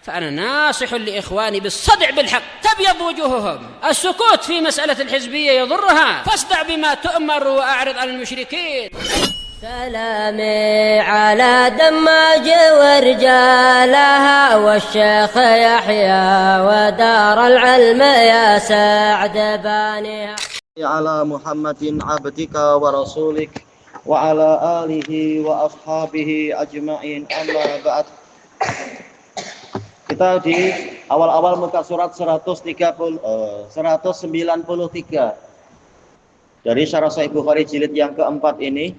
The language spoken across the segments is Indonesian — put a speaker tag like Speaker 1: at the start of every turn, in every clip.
Speaker 1: فأنا ناصح لإخواني بالصدع بالحق تبيض وجوههم. السكوت في مسألة الحزبية يضرها، فاصدع بما تؤمر وأعرض عن المشركين.
Speaker 2: سلامي على دماج ورجالها والشيخ يحيى ودار العلم يا سعد بانيها.
Speaker 3: على محمد عبدك ورسولك وعلى آله وأصحابه أجمعين أما بعد. Kita di awal-awal muka surat 193 dari Syarah Sahih Bukhari jilid yang keempat ini.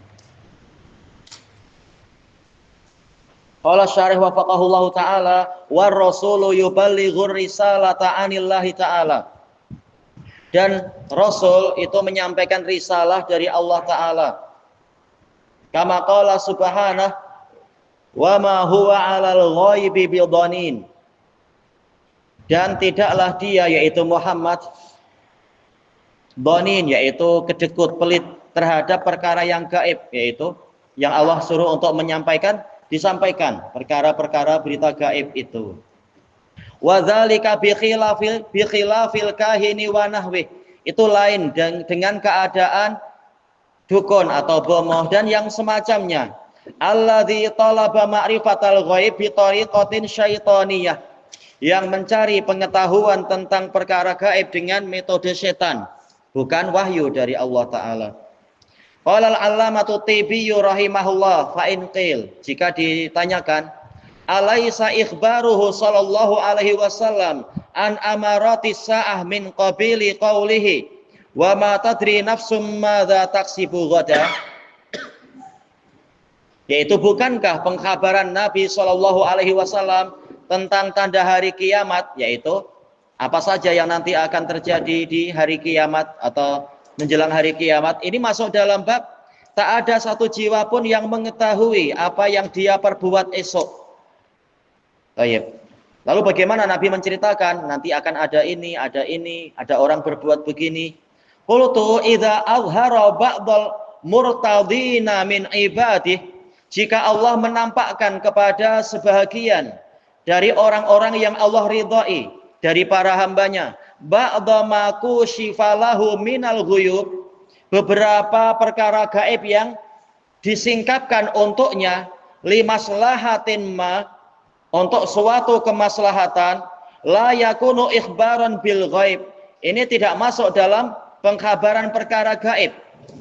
Speaker 3: Qala syarih wafaqahullahu ta'ala war rasulu yuballighur risalata anillahi ta'ala. Dan Rasul itu menyampaikan risalah dari Allah Ta'ala. Kama qala subhanahu wa ma huwa 'alal ghaibi bidhanin. Dan tidaklah dia, yaitu Muhammad, dhanin, yaitu kedekut, pelit terhadap perkara yang gaib, yaitu yang Allah suruh untuk menyampaikan, disampaikan perkara-perkara berita gaib itu. Wa dzalika bi khilafil kahini wa nahwi. Itu lain dengan keadaan dukun atau bomoh dan yang semacamnya. Alladzi talaba ma'rifatal ghaib bi tariqatin syaitaniyah, yang mencari pengetahuan tentang perkara gaib dengan metode setan, bukan wahyu dari Allah Ta'ala. Qala al-allamatu Tibiyyu rahimahullah fa in qil, jika ditanyakan, alaisa ikhbaruhu sallallahu alaihi wasallam an amaratis sa'ah min qabili qawlihi wa ma tadri nafsum madza taksibu ghadan, yaitu bukankah pengkhabaran Nabi sallallahu alaihi wasallam tentang tanda hari kiamat, yaitu apa saja yang nanti akan terjadi di hari kiamat atau menjelang hari kiamat, ini masuk dalam bab tak ada satu jiwa pun yang mengetahui apa yang dia perbuat esok. Baik. Lalu bagaimana Nabi menceritakan nanti akan ada ini, ada orang berbuat begini. Qultu idza azhara ba'dal murtadina min ibadih, jika Allah menampakkan kepada sebahagian dari orang-orang yang Allah ridhai dari para hambanya, ba'dha ma kushifalahu minal ghuyub, beberapa perkara gaib yang disingkapkan untuknya, limaslahatin ma, untuk suatu kemaslahatan, la yakunu ikhbaran bil ghaib, ini tidak masuk dalam pengkhabaran perkara gaib.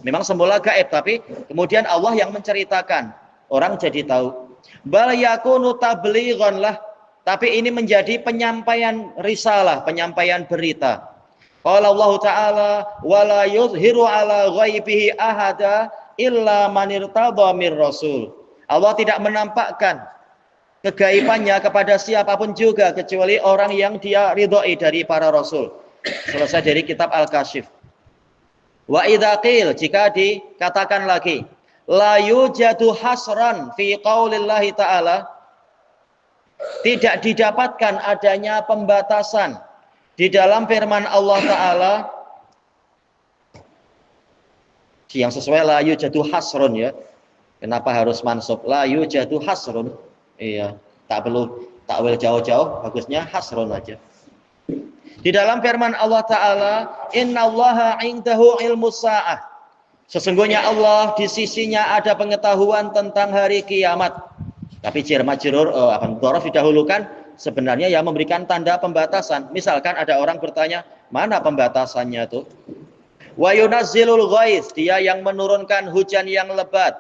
Speaker 3: Memang semula gaib, tapi kemudian Allah yang menceritakan, orang jadi tahu. Bal yakunu tablighan lah, tapi ini menjadi penyampaian risalah, penyampaian berita. Qala Allah Ta'ala wala yuzhiru ala ghaibihi ahada illa man irtadha mir rasul. Allah tidak menampakkan kegaibannya kepada siapapun juga kecuali orang yang dia ridhoi dari para rasul. Selesai dari kitab Al-Kasyif. Wa idza qil, jika dikatakan lagi, la yujadu hasran fi qaulillahi ta'ala, tidak didapatkan adanya pembatasan di dalam firman Allah Ta'ala, yang sesuai la yujadu hasrun, ya. Kenapa harus mansub? La yujadu hasrun. Iya, tak perlu takwil jauh-jauh, bagusnya hasrun aja. Di dalam firman Allah Ta'ala, innallaha 'indahu ilmus sa'ah, sesungguhnya Allah di sisinya ada pengetahuan tentang hari kiamat. Tapi jar majrur dhorof didahulukan, sebenarnya yang memberikan tanda pembatasan. Misalkan ada orang bertanya, mana pembatasannya tuh? Wa yunazzilul ghaiz, dia yang menurunkan hujan yang lebat.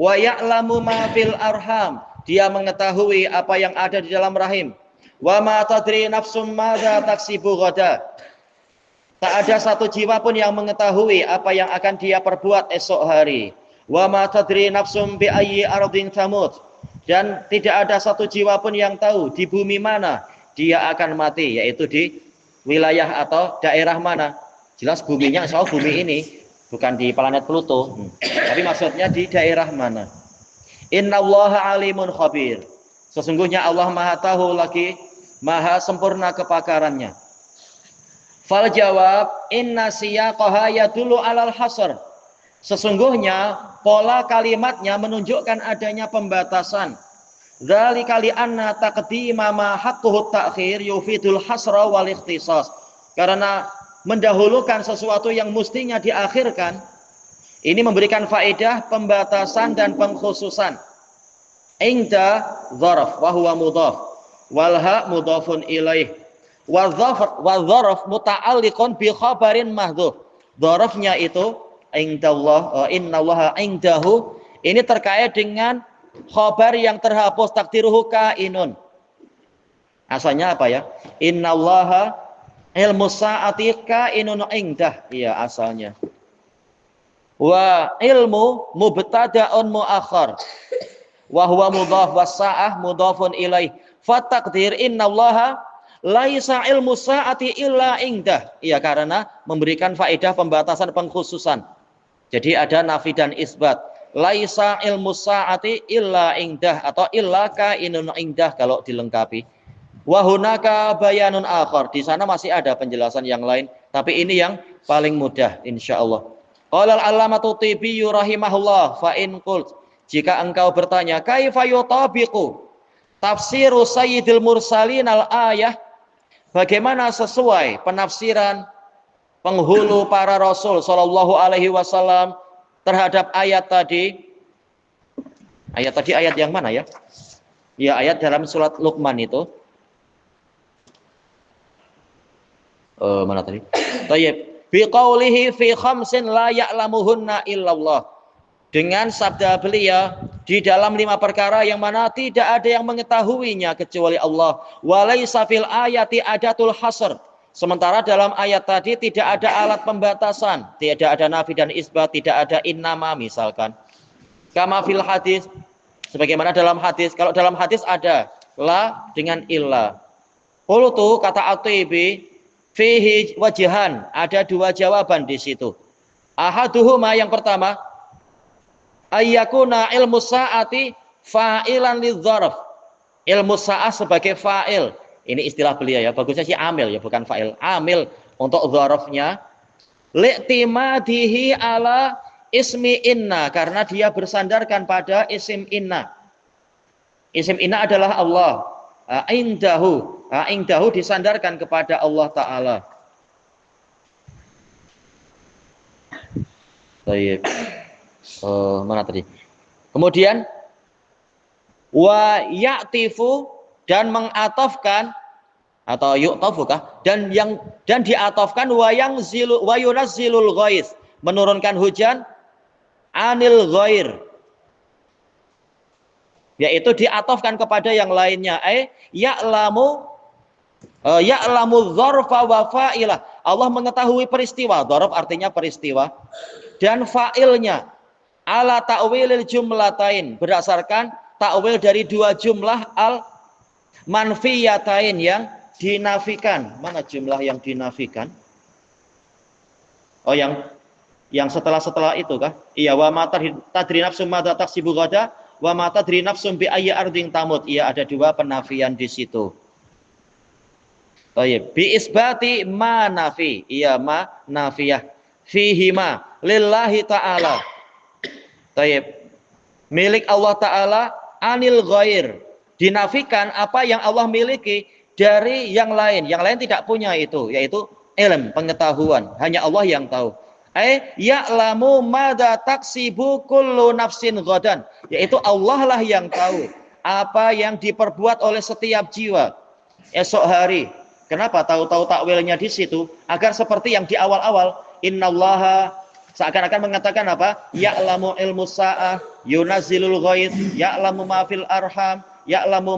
Speaker 3: Wa ya'lamu ma fil arham, dia mengetahui apa yang ada di dalam rahim. Wa ma tadri nafsum madza taksibu ghada, tak ada satu jiwa pun yang mengetahui apa yang akan dia perbuat esok hari. Wa ma tadri nafsum bi ayyi ardin tamut, dan tidak ada satu jiwa pun yang tahu di bumi mana dia akan mati, yaitu di wilayah atau daerah mana. Jelas buminya soal bumi ini, bukan di planet Pluto, tapi maksudnya di daerah mana. Innallaha alimun khabir, sesungguhnya Allah maha tahu lagi maha sempurna kepakarannya. Fal jawab, inna siyaqaha yadullu alal hasr, sesungguhnya pola kalimatnya menunjukkan adanya pembatasan. Dzalika li anna taqdima ma haqquhu ta'khir yufidul hasra wal ikhtisas. Karena mendahulukan sesuatu yang mestinya diakhirkan ini memberikan faedah pembatasan dan pengkhususan. Inda dzaraf wa huwa mudhaf wal ha mudhafun ilaih. Wa dzaraf muta'alliqun bi khabarin mahdhuf. Dzarafnya itu indallah, innallaha indahu, ini terkait dengan khabar yang terhapus, takdiruhu kainun. Asalnya apa ya? Innallaha ilmu sa'ati kainun indah. Iya asalnya. Wa ilmu mubtada'un muakhar. Wa huwa mudhaf was sa'ah mudhafun ilaih. Fa taqdir innallaha laisa ilmu sa'ati illa indah. Iya karena memberikan faedah pembatasan pengkhususan. Jadi ada nafi dan isbat. Laisa ilmu sa'ati illa indah atau illa kainun indah kalau dilengkapi. Wa hunaka bayanun akhar. Di sana masih ada penjelasan yang lain, tapi ini yang paling mudah insyaallah. Qala al-allamatu Tibi rahimahullah fa in qult, jika engkau bertanya kaifa yutabiqu tafsiru sayyidil mursalin al-ayah, bagaimana sesuai penafsiran penghulu para rasul sallallahu alaihi wasallam terhadap ayat tadi. Ayat tadi ayat yang mana ya? Ya ayat dalam surat Luqman itu. Mana tadi? Thayyib. Biqaulihi fi khamsin la ya'lamuhunna illallah. Dengan sabda beliau di dalam 5 perkara yang mana tidak ada yang mengetahuinya kecuali Allah. Walaysa fil ayati adatul hasr. Sementara dalam ayat tadi tidak ada alat pembatasan, tidak ada nafi dan isbat, tidak ada innama misalkan. Kama fil hadis, sebagaimana dalam hadis. Kalau dalam hadis ada la dengan illa. Qultu kata At-Tibi fihi wajihan, ada 2 jawaban di situ. Ahaduhuma yang pertama, ayyakuna ilmu sa'ati fa'ilan lidzaraf. Ilmu sa'ah sebagai fa'il. Ini istilah beliau ya, bagusnya sih amil ya, bukan fa'il. Amil untuk dzarafnya li'timadihi ala ismi inna, karena dia bersandarkan pada isim inna. Isim inna adalah Allah. Indahu, indahu disandarkan kepada Allah Ta'ala. Baik. Mana tadi? Kemudian wa ya'tifu, dan mengatofkan atau yu'tafukah, dan diatofkan wa yunazzilul ghais, menurunkan hujan, anil ghair, yaitu diatofkan kepada yang lainnya. Ya'lamu dzarfa wa fa'ilah, Allah mengetahui peristiwa, dzarf artinya peristiwa, dan fa'ilnya ala ta'wilil jumlatain, berdasarkan ta'wil dari 2 jumlah al manfiyatain yang dinafikan. Mana jumlah yang dinafikan? Oh yang setelah itu kah? Iya, wa ma tadri nafsum madza taksibu ghada wa ma tadri nafsum bi ayyi ardin tamut. Iya, ada 2 penafian di situ. Baik, bi isbati ma nafi. Iya, ma nafiyah. Fihi ma lillahi ta'ala. Baik. Milik Allah Ta'ala, anil ghair, dinafikan apa yang Allah miliki dari yang lain. Yang lain tidak punya itu, yaitu ilm, pengetahuan. Hanya Allah yang tahu. Ya'lamu madza taksibu kullu nafsin ghadan, yaitu Allah lah yang tahu apa yang diperbuat oleh setiap jiwa esok hari. Kenapa tahu-tahu takwilnya di situ? Agar seperti yang di awal-awal, innallaha, seakan-akan mengatakan apa? Ya'lamu ilmu sa'ah, yunazzilul ghaiz, ya'lamu ma fil arham, ya'lamu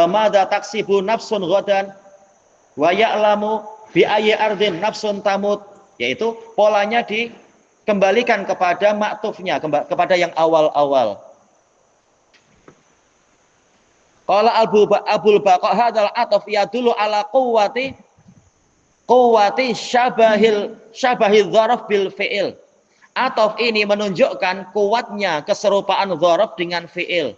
Speaker 3: madza taksibu nafsun ghadan wa ya'lamu bi ayyi ardin nafsun tamut, yaitu polanya dikembalikan kepada maktufnya, kepada yang awal-awal. Qala Abul Baqa hadzal ataf yadullu ala quwwati syabahil dzaraf bil fi'il. Ataf ini menunjukkan kuatnya keserupaan dzaraf dengan fi'il.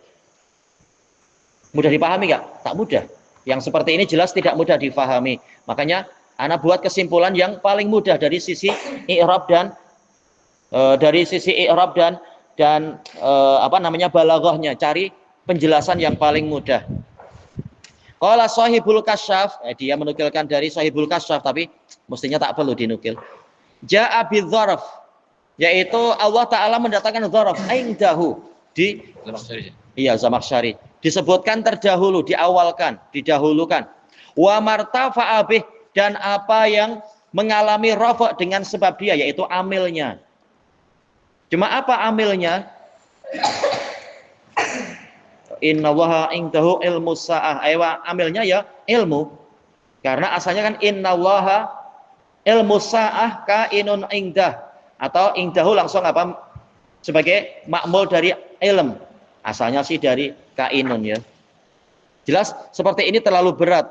Speaker 3: Mudah dipahami enggak? Tak mudah. Yang seperti ini jelas tidak mudah difahami. Makanya ana buat kesimpulan yang paling mudah dari sisi i'rab dan dan balaghahnya, cari penjelasan yang paling mudah. Qala Shahibul Kasyaf, dia menukilkan dari Shahibul Kasyaf, tapi mestinya tak perlu dinukil. Ja'a bidzarf, yaitu Allah Ta'ala mendatangkan dzarf indahu di Zamakhsyari. Disebutkan terdahulu, diawalkan, didahulukan. Wa martafa'a bih, dan apa yang mengalami rafa' dengan sebab dia, yaitu amilnya. Cuma apa amilnya? Innallaha indahu ilmu sa'ah. Amilnya ya ilmu. Karena asalnya kan innallaha ilmu sa'ah kainun indah, atau indahu langsung sebagai makmul dari ilm. Asalnya sih dari kainun ya. Jelas seperti ini terlalu berat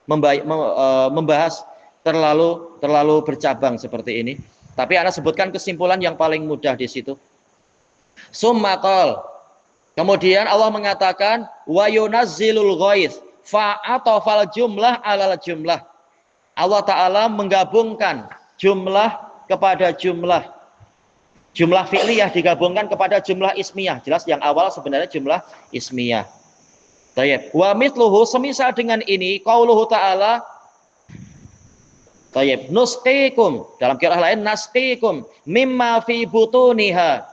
Speaker 3: membahas terlalu bercabang seperti ini. Tapi ana sebutkan kesimpulan yang paling mudah di situ. Summa qala, kemudian Allah mengatakan wa yunazzilul ghaiz fa atafal jumlah alal jumlah. Allah Ta'ala menggabungkan jumlah kepada jumlah. Jumlah fi'liyah digabungkan kepada jumlah ismiyah. Jelas yang awal sebenarnya jumlah ismiyah. Tayyib. Wa mithluhu, semisal dengan ini qauluhu Ta'ala, tayyib, nusqikum, dalam qiraah lain nasqikum mimma fi butuniha.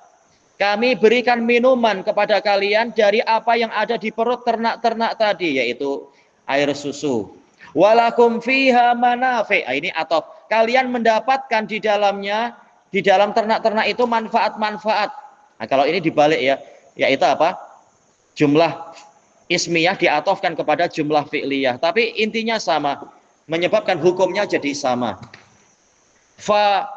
Speaker 3: Kami berikan minuman kepada kalian dari apa yang ada di perut ternak-ternak tadi, yaitu air susu. Walakum fiha manafi'. Ini atau kalian mendapatkan di dalamnya, di dalam ternak-ternak itu manfaat-manfaat. Nah, kalau ini dibalik ya, yaitu apa? Jumlah ismiyah diatofkan kepada jumlah fi'liyah, tapi intinya sama, menyebabkan hukumnya jadi sama. Fa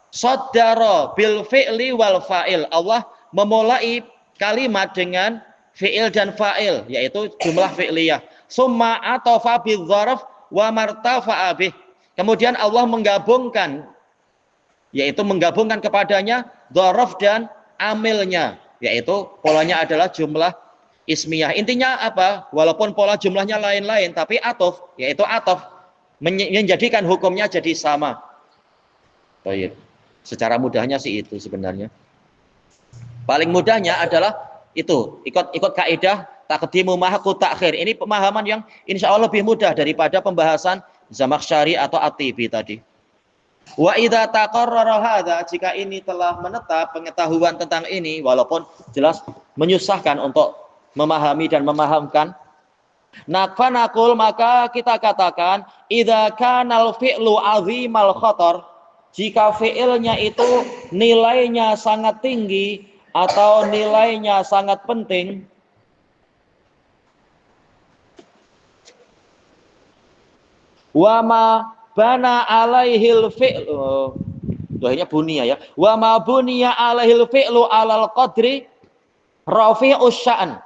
Speaker 3: saddara bil fi'li wal fa'il. Allah memulai kalimat dengan fi'il dan fa'il, yaitu jumlah fi'liyah. Summa atafa bidzarf wa martafa'a bih. Kemudian Allah menggabungkan, yaitu menggabungkan kepadanya dzarf dan amilnya, yaitu polanya adalah jumlah ismiyah. Intinya apa? Walaupun pola jumlahnya lain-lain, tapi atof, yaitu atof, menjadikan hukumnya jadi sama. Baik. Secara mudahnya sih itu sebenarnya. Paling mudahnya adalah itu, ikut kaidah taqdimu mahaqu ta'khir. Ini pemahaman yang insya Allah lebih mudah daripada pembahasan Zamakhsyari atau At-Tibi tadi. Wa idza taqarrara hadza, jika ini telah menetap pengetahuan tentang ini, walaupun jelas menyusahkan untuk memahami dan memahamkan, naqfanaqul, maka kita katakan idza kanal fi'lu azimal khatar, jika fi'ilnya itu nilainya sangat tinggi atau nilainya sangat penting, wa ma bana alaihil fi'lu, doanya bunia ya, wa ma buniya alaihil fi'lu alal qadri rafi'us sya'an,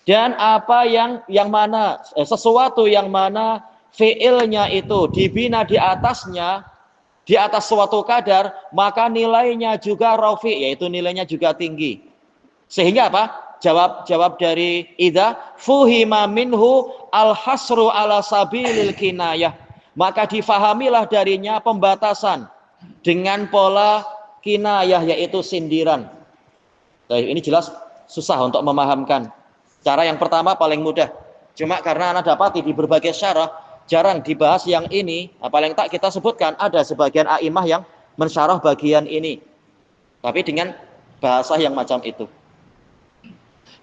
Speaker 3: dan apa yang mana sesuatu yang mana fi'ilnya itu dibina di atasnya, di atas suatu kadar, maka nilainya juga rafi', yaitu nilainya juga tinggi. Sehingga apa? Jawab dari idza fuhima minhu al-hasru ala sabilil kinayah, maka difahamilah darinya pembatasan dengan pola kinayah, yaitu sindiran. Nah, ini jelas susah untuk memahamkan. Cara yang pertama paling mudah. Cuma karena Anda dapati di berbagai syarah jarang dibahas yang ini, paling tak kita sebutkan ada sebagian a'imah yang mensyarah bagian ini, tapi dengan bahasa yang macam itu.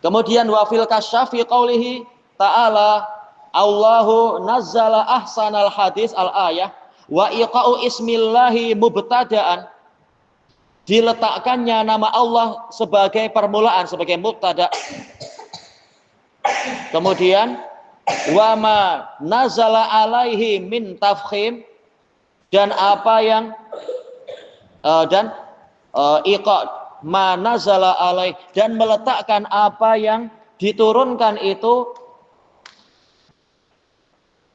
Speaker 3: Kemudian wa fil kasyaf fi qaulihi ta'ala Allahu nazzala ahsanal hadis al-ayah wa iqa'u ismillahi mubtada'an, diletakkannya nama Allah sebagai permulaan, sebagai mubtada'. Kemudian wa ma nazala alaihi min tafkhim, dan apa yang iqa ma nazala alaihi, dan meletakkan apa yang diturunkan itu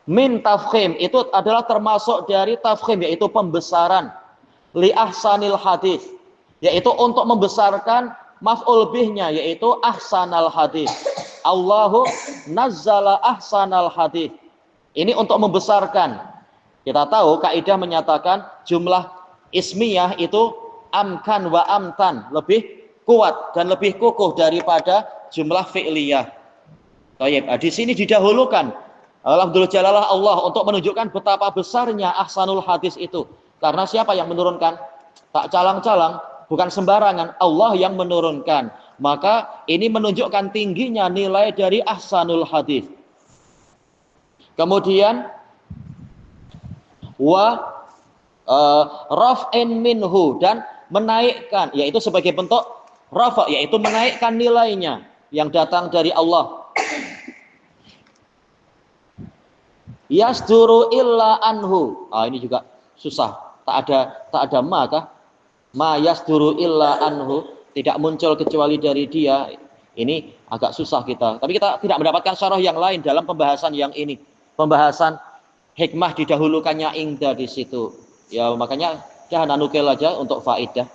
Speaker 3: min tafkhim, itu adalah termasuk dari tafkhim, yaitu pembesaran, li ahsanil hadis, yaitu untuk membesarkan maf'ul bihnya, yaitu ahsanal hadis. Allahu nazzala ahsanal hadis. Ini untuk membesarkan. Kita tahu kaidah menyatakan jumlah ismiyah itu amkan wa amtan, lebih kuat dan lebih kukuh daripada jumlah fi'liyah. Baik, di sini didahulukan alhamdulillah jalalah Allah untuk menunjukkan betapa besarnya ahsanul hadis itu. Karena siapa yang menurunkan? Tak calang-calang, bukan sembarangan, Allah yang menurunkan. Maka ini menunjukkan tingginya nilai dari ahsanul hadis. Kemudian raf'in minhu, dan menaikkan, yaitu sebagai bentuk rafa, yaitu menaikkan nilainya yang datang dari Allah. Yasduru illa anhu. Ini juga susah. Tak ada ma kah? Ma yasduru illa anhu, tidak muncul kecuali dari dia. Ini agak susah kita. Tapi kita tidak mendapatkan syarah yang lain dalam pembahasan yang ini. Pembahasan hikmah didahulukannya ingda di situ. Ya makanya jangan nukil aja untuk faidah.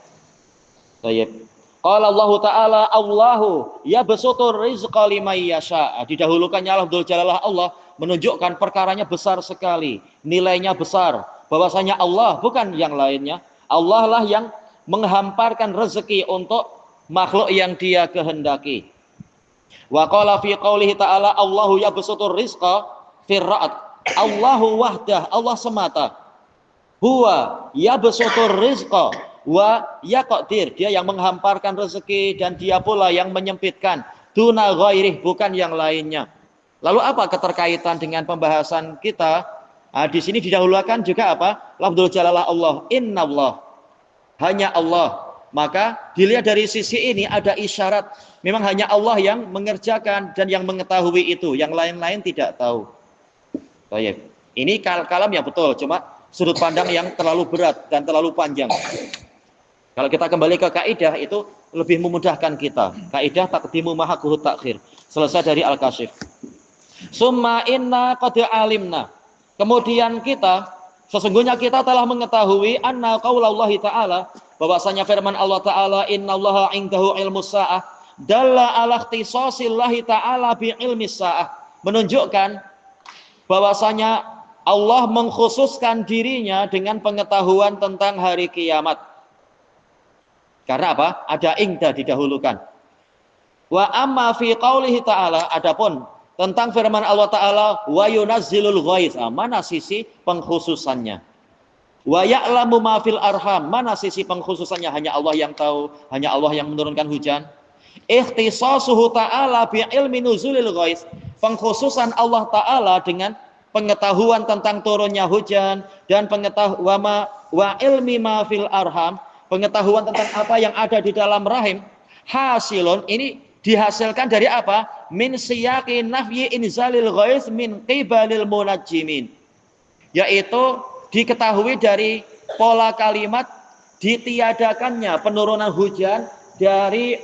Speaker 3: Baik. Qala Allah Ta'ala Allahu yabsutur rizqa liman yasha. Didahulukannya Alhamdulillah jalalah Allah menunjukkan perkaranya besar sekali, nilainya besar, bahwasanya Allah bukan yang lainnya. Allah lah yang menghamparkan rezeki untuk makhluk yang Dia kehendaki. Wa qala fi qoulihi ta'ala Allahu yabsutur rizqa firra'at. Allahu wahdah, Allah semata. Huwa yabsutur rizqa wa yaqdir, Dia yang menghamparkan rezeki dan Dia pula yang menyempitkan. Duna ghairih, bukan yang lainnya. Lalu apa keterkaitan dengan pembahasan kita? Di sini didahulukan juga apa? Lafdzul jalalah Allah, innallah, hanya Allah. Maka dilihat dari sisi ini ada isyarat memang hanya Allah yang mengerjakan dan yang mengetahui itu, yang lain-lain tidak tahu. Baik. Ini kalam yang betul, cuma sudut pandang yang terlalu berat dan terlalu panjang. Kalau kita kembali ke kaidah itu lebih memudahkan kita. Kaidah taqdimu ma haqqu ta'khir. Selesai dari Al-Kasyif. Summa inna qad alimna. Kemudian sesungguhnya kita telah mengetahui anna qaulallahi ta'ala, bahwasanya firman Allah Ta'ala innallaha 'indahu ilmus sa'ah dalla 'ala ikhtisasillahi ta'ala bi ilmis sa'ah, menunjukkan bahwasanya Allah mengkhususkan dirinya dengan pengetahuan tentang hari kiamat. Karena apa? Ada ingda didahulukan. Wa amma fi qaulihi ta'ala, adapun tentang firman Allah Ta'ala wa yunazzilul ghaiz, mana sisi pengkhususannya? Wa ya'lamu ma fil arham, mana sisi pengkhususannya? Hanya Allah yang tahu, hanya Allah yang menurunkan hujan. Ikhtisasuhu ta'ala bi ilmi nuzulil ghaiz, pengkhususan Allah Ta'ala dengan pengetahuan tentang turunnya hujan, dan pengetahuan wa ilmi ma fil arham, pengetahuan tentang apa yang ada di dalam rahim. Hasilun, ini dihasilkan dari apa? Min siyaqi nafyi inzalil ghaiz min qibalil munajjimin, yaitu diketahui dari pola kalimat ditiadakannya penurunan hujan dari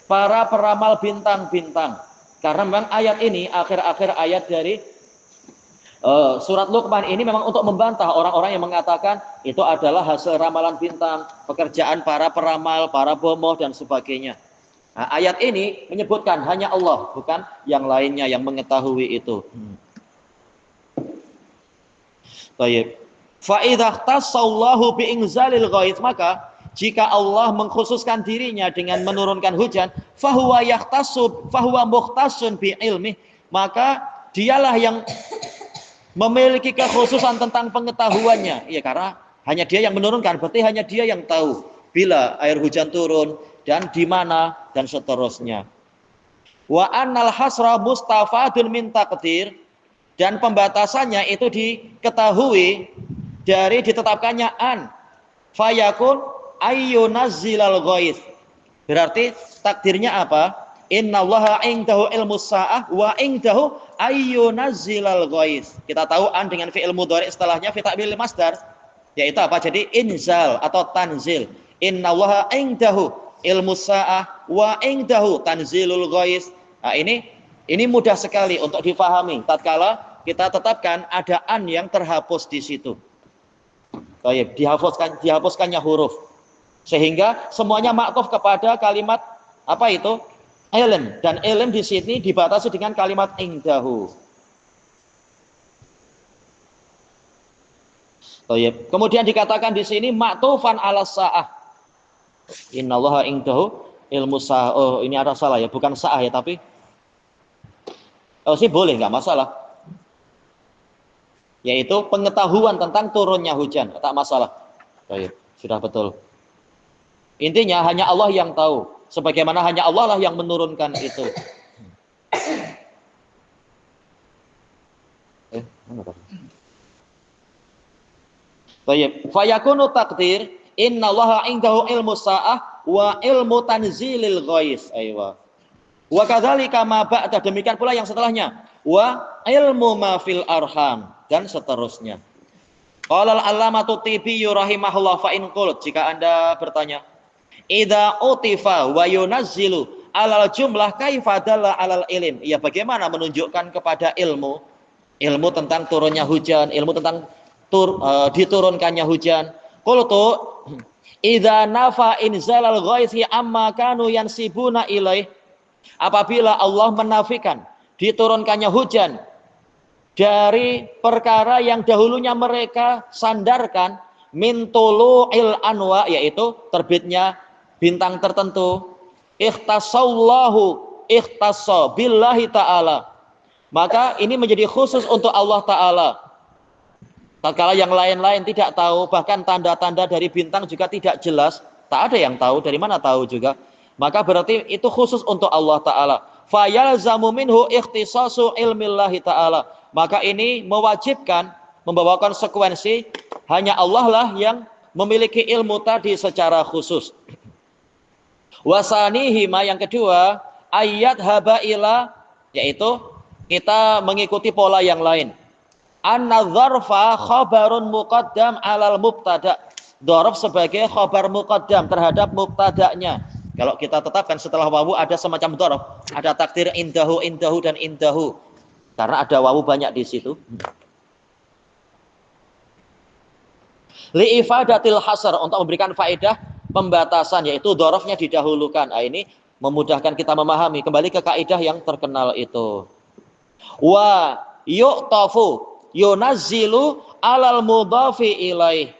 Speaker 3: para peramal bintang-bintang. Karena memang ayat ini, akhir-akhir ayat dari surat Luqman ini memang untuk membantah orang-orang yang mengatakan itu adalah hasil ramalan bintang, pekerjaan para peramal, para bomoh dan sebagainya. Nah, ayat ini menyebutkan hanya Allah, bukan yang lainnya yang mengetahui itu. Baik. Fa idza ikhtassallahu bi inzalil ghaiz, maka jika Allah mengkhususkan dirinya dengan menurunkan hujan, fahuwa mukhtasun bi ilmi, maka dialah yang memiliki kekhususan tentang pengetahuannya. Iya, karena hanya Dia yang menurunkan, berarti hanya Dia yang tahu bila air hujan turun dan di mana dan seterusnya. Wa annal hasra mustafadun min taqdir, dan pembatasannya itu diketahui dari ditetapkannya an fayakun ayyunazzilal ghaiz. Berarti takdirnya apa? Innallaha 'indahu ilmus sa'ah wa 'indahu ayyunazzilal ghaiz. Kita tahu an dengan fi'il mudhari setelahnya fi ta'bil masdar, yaitu apa? Jadi inzal atau tanzil. Innallaha 'indahu ilmus sa'ah wa 'indahu tanzilul ghaiz. Nah, ini mudah sekali untuk difahami tatkala kita tetapkan ada an yang terhapus di situ. Baik, dihapuskannya huruf. Sehingga semuanya maktuf kepada kalimat apa itu? Ilm, dan ilm di sini dibatasi dengan kalimat indahu. Kemudian dikatakan di sini maktufan ala sa'ah. Innallaha indahu ilmu sa'ah. Oh, ini ada salah ya, bukan sa'ah ya, tapi sih boleh, nggak masalah. Yaitu pengetahuan tentang turunnya hujan, tak masalah. Baik, sudah betul. Intinya hanya Allah yang tahu, sebagaimana hanya Allah lah yang menurunkan itu. Mana tadi? Baik, fayakunu takdir innallaha indahu ilmu sa'ah wa ilmu tanzilil ghais. Aywa. Wa kadzalika ma ba'da, demikian pula yang setelahnya. Wa ilmu ma fil arham, dan seterusnya. Qala al-allamatu Tibi rahimahullah fa in qult, jika Anda bertanya, idza utifa wa yunazzilu alal jumlah kaifa dalla alal ilm? Ya, bagaimana menunjukkan kepada ilmu tentang turunnya hujan, ilmu tentang diturunkannya hujan. Qultu idza nafa inzalal ghaisi amma kanu yansibuna ilaih, apabila Allah menafikan diturunkannya hujan dari perkara yang dahulunya mereka sandarkan, min tulu'il anwa, yaitu terbitnya bintang tertentu, ikhtassa billahi ta'ala, maka ini menjadi khusus untuk Allah Ta'ala. Tatkala yang lain-lain tidak tahu, bahkan tanda-tanda dari bintang juga tidak jelas, tak ada yang tahu, dari mana tahu juga, maka berarti itu khusus untuk Allah Ta'ala. Fayalzamu minhu ikhtisasu ilmillahi ta'ala, maka ini mewajibkan, membawa konsekuensi hanya Allah lah yang memiliki ilmu tadi secara khusus. Wasanihima, yang kedua, ayat habaila, yaitu kita mengikuti pola yang lain. An-dzarfa khabarun muqaddam alal mubtada, dzarf sebagai khabar muqaddam terhadap mubtada'nya. Kalau kita tetapkan setelah wawu ada semacam dzarf, ada takdir indahu, indahu dan indahu. Karena ada wawu banyak di situ. Li ifadatil hasr, untuk memberikan faedah pembatasan, yaitu dzarfnya didahulukan. Nah, ini memudahkan kita memahami, kembali ke kaidah yang terkenal itu. Wa yu'tafu yunazzilu alal mudhafi ilaih.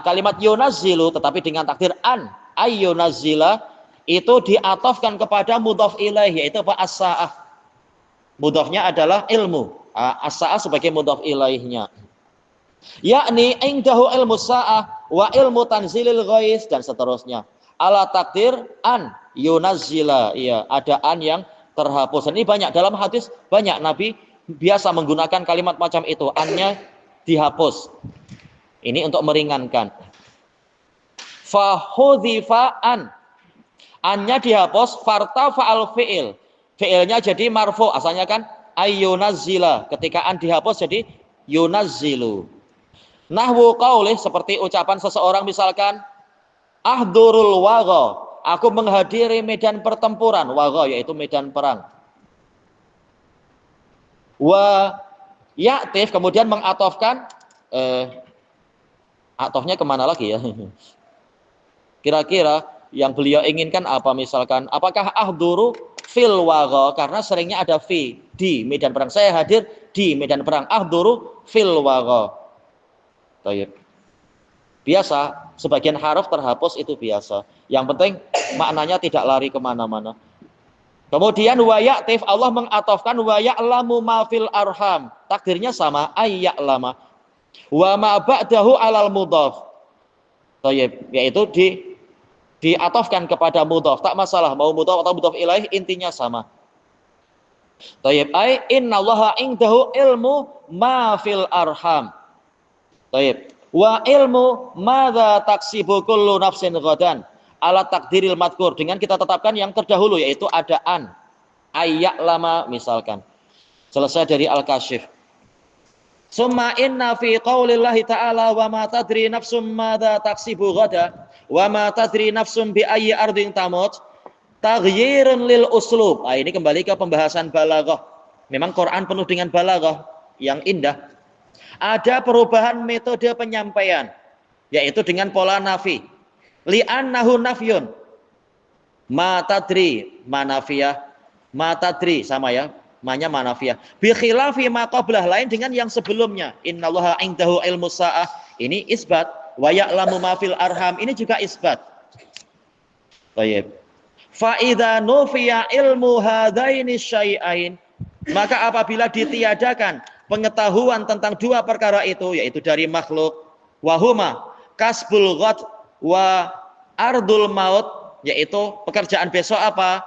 Speaker 3: Kalimat yunazzilu tetapi dengan takdir an, ayyunazzila, itu diatofkan kepada mudhaf ilaih, yaitu apa? As-sa'ah. Mudhafnya adalah ilmu, as-sa'ah sebagai mudhaf ilaihnya. Yakni indahu ilmu sa'ah wa ilmu tanzilil ghais, dan seterusnya. Ala takdir an yunazzila, iya, ada an yang terhapus. Ini banyak dalam hadis, banyak Nabi biasa menggunakan kalimat macam itu, annya dihapus. Ini untuk meringankan. Fa hudhifa an, annya dihapus, farta fa'al fi'il, fi'ilnya jadi marfu, asalnya kan ayyunazzila, ketika an dihapus jadi yunazzilu. Nahwu qaulih, seperti ucapan seseorang misalkan, ahdurul wagha, aku menghadiri medan pertempuran, wagha yaitu medan perang. Wa ya'tif, kemudian mengatofkan, atofnya kemana lagi ya? Kira-kira yang beliau inginkan apa, misalkan apakah ahduru fil wagha, karena seringnya ada fi, di medan perang, saya hadir di medan perang, ahduru fil wagha. Baik. Biasa sebagian haruf terhapus, itu biasa, yang penting maknanya tidak lari kemana-mana. Kemudian wa ya'tif, Allah mengatofkan wa ya'lamu ma fil arham, takdirnya sama, ayya'lama. Wa ma ba'dahu alal mudhaf, yaitu diatofkan kepada mudhaf, tak masalah mau mudhaf atau mudhaf ilaih, intinya sama. Tayyib, ai innallaha indahu ilmu ma fil arham. Tayyib, wa ilmu madza taksibu kullu nafsin ghadan, ala takdiril madkur, dengan kita tetapkan yang terdahulu, yaitu ada an, ayyak lama misalkan. Selesai dari Al-Kasyif. Summa inna fi qaulillahi ta'ala wa ma tadri nafsum madza taksibu ghada wa ma tadri nafsum bi ayyi ardin tamut, taghyirun lil uslub. Ini kembali ke pembahasan balaghah. Memang Quran penuh dengan balaghah yang indah. Ada perubahan metode penyampaian, yaitu dengan pola nafi. Li'annahu nafyun, ma tadri manafiyah, ma tadri sama ya, manya manafiyah, bi khilafi ma qablah, lain dengan yang sebelumnya. Innallaha indahu ilmu sa'ah, ini isbat. Wa ya'lamu ma fil arham, ini juga isbat. Baik. Fa idza nufiya ilmu hadaini syai'ain, maka apabila ditiadakan pengetahuan tentang dua perkara itu, yaitu dari makhluk, wahuma kasbul ghad wa ardul maut, yaitu pekerjaan besok apa,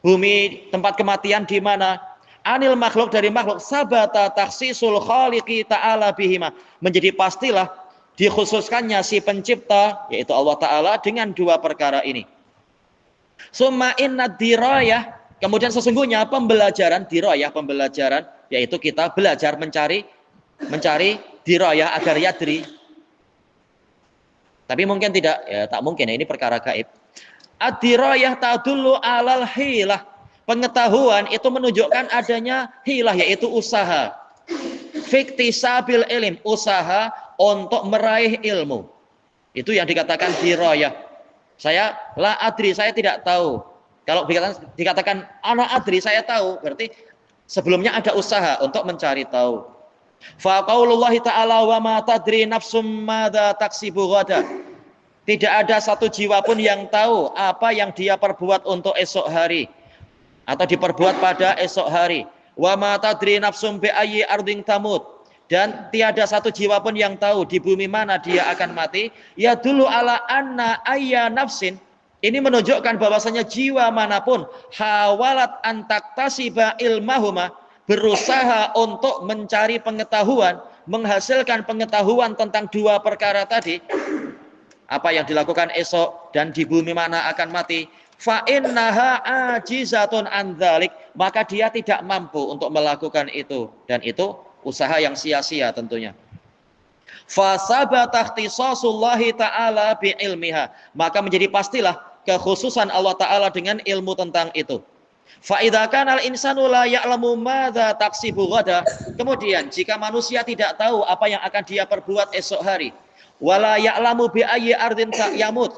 Speaker 3: bumi tempat kematian di mana, anil makhluk dari makhluk, sabata taksisul khaliqi ta'ala bihima, menjadi pastilah dikhususkannya si pencipta yaitu Allah Ta'ala dengan dua perkara ini. Summa inna dirayah, kemudian sesungguhnya pembelajaran, dirayah pembelajaran, yaitu kita belajar mencari dirayah agar yadri. Tapi mungkin tidak, ya tak mungkin ya, ini perkara gaib. Ad-dirayah tadullu alal hilah, pengetahuan itu menunjukkan adanya hilah, yaitu usaha. Fiktisabil ilm, usaha untuk meraih ilmu. Itu yang dikatakan dirayah. Saya la adri, saya tidak tahu. Kalau dikatakan ana adri, saya tahu, berarti sebelumnya ada usaha untuk mencari tahu. Fa qaulullahi ta'ala wa ma tadri nafsum madza taksibu ghada. Tidak ada satu jiwa pun yang tahu apa yang dia perbuat untuk esok hari atau diperbuat pada esok hari. Wa ma tadri nafsum bi ayyi ardin tamut. Dan tiada satu jiwa pun yang tahu di bumi mana dia akan mati. Ya dulu ala anna ayya nafsin. Ini menunjukkan bahwasanya jiwa manapun hawalat antaktasiba ilmahuma, berusaha untuk mencari pengetahuan, menghasilkan pengetahuan tentang dua perkara tadi, apa yang dilakukan esok dan di bumi mana akan mati, fa innaha ajizatun an dzalik, maka dia tidak mampu untuk melakukan itu, dan itu usaha yang sia-sia tentunya. Fa sabata ikhtisasullahi ta'ala bi ilmiha, maka menjadi pastilah kekhususan Allah Ta'ala dengan ilmu tentang itu. Fa idza kana al-insanu la ya'lamu madza taksibu ghada, kemudian jika manusia tidak tahu apa yang akan dia perbuat esok hari, wala ya'lamu bi ayyi ardin yamut,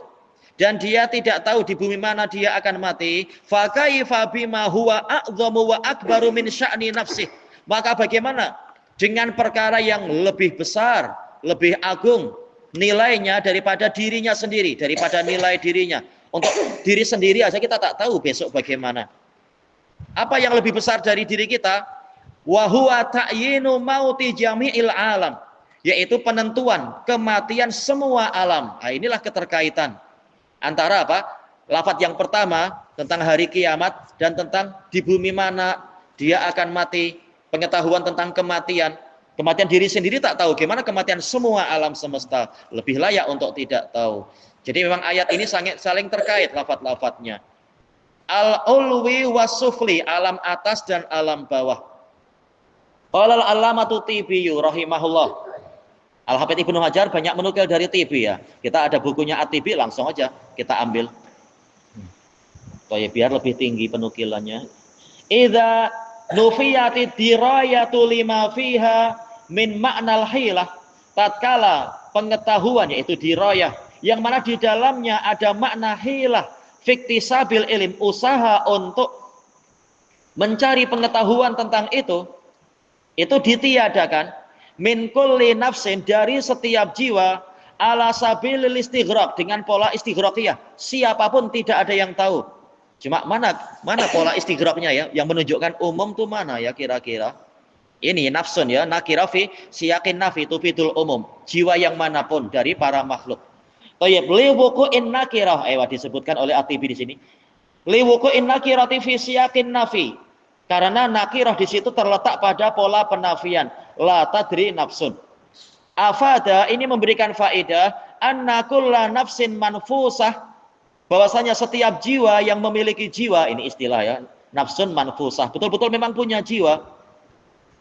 Speaker 3: dan dia tidak tahu di bumi mana dia akan mati, fa kaifa bima huwa a'dhamu wa akbaru min sya'ni nafsih, maka bagaimana dengan perkara yang lebih besar, lebih agung nilainya daripada dirinya sendiri, daripada nilai dirinya. Untuk diri sendiri aja kita tak tahu besok bagaimana. Apa yang lebih besar dari diri kita? Wa huwa ta'yinu mauti jami'il alam, yaitu penentuan kematian semua alam. Nah, inilah keterkaitan antara apa? Lafaz yang pertama tentang hari kiamat dan tentang di bumi mana dia akan mati, pengetahuan tentang kematian. Kematian diri sendiri tak tahu, gimana kematian semua alam semesta, lebih layak untuk tidak tahu. Jadi memang ayat ini saling terkait lafaz-lafaznya. Al-ulwi was-sufli, alam atas dan alam bawah. Qala al-allamatu Tibiyyu rahimahullah. Al-Hafidz Ibnu Hajar banyak menukil dari Tibi ya. Kita ada bukunya At-Tibi, langsung aja kita ambil. Biar lebih tinggi penukilannya. Idza nufiyati dirayatu lima fiha min ma'nal hilah, tatkala pengetahuan yaitu dirayah yang mana di dalamnya ada makna hilah, fiktisabil ilm, usaha untuk mencari pengetahuan tentang itu ditiadakan min kulli nafsin, dari setiap jiwa, ala sabilil istighraq, dengan pola istighraqiyah, siapapun tidak ada yang tahu. Cuma mana pola istighraqnya ya, yang menunjukkan umum tuh mana ya kira-kira? Ini nafsun ya, nakirah fi siyakin nafi tufidul umum, jiwa yang manapun dari para makhluk. Thayyib, liwuqu'in nakirah, disebutkan oleh At-Tibi di sini. Liwuqu'in nakirati fi siyakin nafi, karena nakirah di situ terletak pada pola penafian. La tadri nafsun. Afada, ini memberikan faedah anna kulla nafsin manfusah, bahwasanya setiap jiwa yang memiliki jiwa, ini istilah ya, nafsun manfusah, betul-betul memang punya jiwa,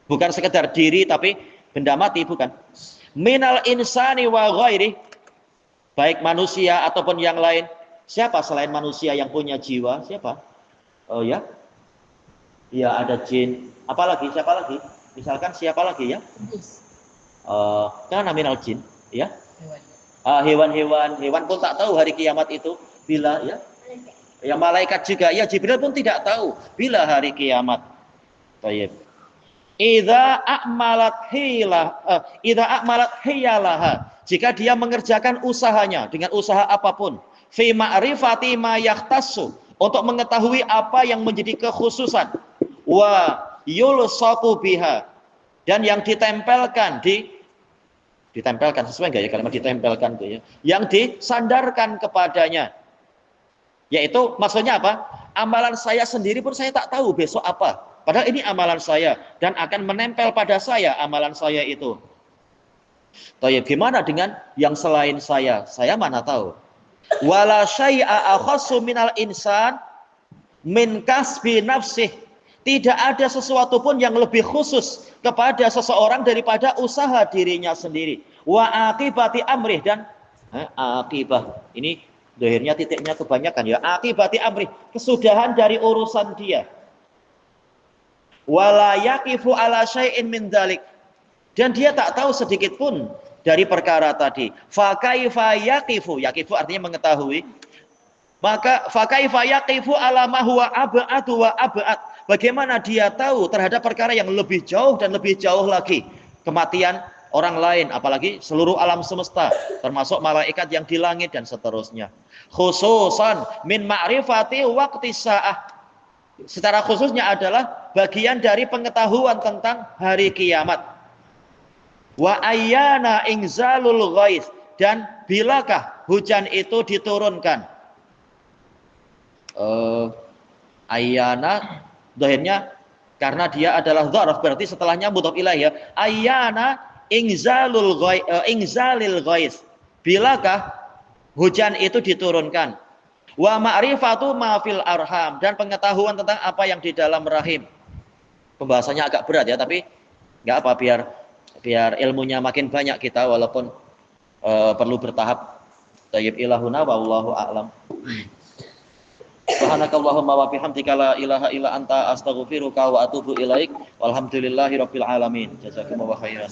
Speaker 3: bukan sekedar diri tapi benda mati, bukan. Minal insani wa ghairi, baik manusia ataupun yang lain. Siapa selain manusia yang punya jiwa? Siapa? Oh ya, ya ada jin. Apalagi? Siapa lagi? Misalkan siapa lagi ya? Kan minal jin, ya. Hewan pun tak tahu hari kiamat itu bila, ya. Ya malaikat juga, ya Jibril pun tidak tahu bila hari kiamat. Baik. Idza a'malat hiyalaha, jika dia mengerjakan usahanya dengan usaha apapun, fi ma'rifati ma yahtassu, untuk mengetahui apa yang menjadi kekhususan. Wa yulsaqu biha, dan yang ditempelkan ditempelkan, sesuai nggak ya kalimat ditempelkan itu ya, yang disandarkan kepadanya, yaitu maksudnya apa? Amalan saya sendiri pun saya tak tahu besok apa, padahal ini amalan saya dan akan menempel pada saya amalan saya itu. Tayyib, gimana dengan yang selain saya mana tahu. Wala syai'a akhassu minal insan min kasbi nafsih, tidak ada sesuatu pun yang lebih khusus kepada seseorang daripada usaha dirinya sendiri. Wa akibati amrih, dan akibah ini dohirnya titiknya kebanyakan ya. Akibati amrih, kesudahan dari urusan dia. Wala yaqifu ala syai'in min dzalik, dan dia tak tahu sedikit pun dari perkara tadi. Fa kaifa yaqifu, yaqifu artinya mengetahui. Maka fa kaifa yaqifu ala ma huwa ab'adu wa ab'ad, bagaimana dia tahu terhadap perkara yang lebih jauh dan lebih jauh lagi, kematian orang lain, apalagi seluruh alam semesta, termasuk malaikat yang di langit dan seterusnya. Khususan min ma'rifati waqti sa'ah, secara khususnya adalah bagian dari pengetahuan tentang hari kiamat. Wa ayyana inzalul ghaiz, dan bilakah hujan itu diturunkan. Ayyana dohirnya karena dia adalah dzaraf, berarti setelahnya mudhof ilaih ya. Ayyana inzalil ghaiz, bilakah hujan itu diturunkan. Wa ma'rifatu ma fil arham, dan pengetahuan tentang apa yang di dalam rahim. Pembahasannya agak berat ya, tapi nggak apa, biar ilmunya makin banyak kita, walaupun perlu bertahap. Tayyib, ilahuna wallahu a'lam. Subhanakallahumma wa bihamdika la ilaha illa anta astaghfiruka wa atubu ilaik. Walhamdulillahirabbil alamin. Jazakumullahu khairan.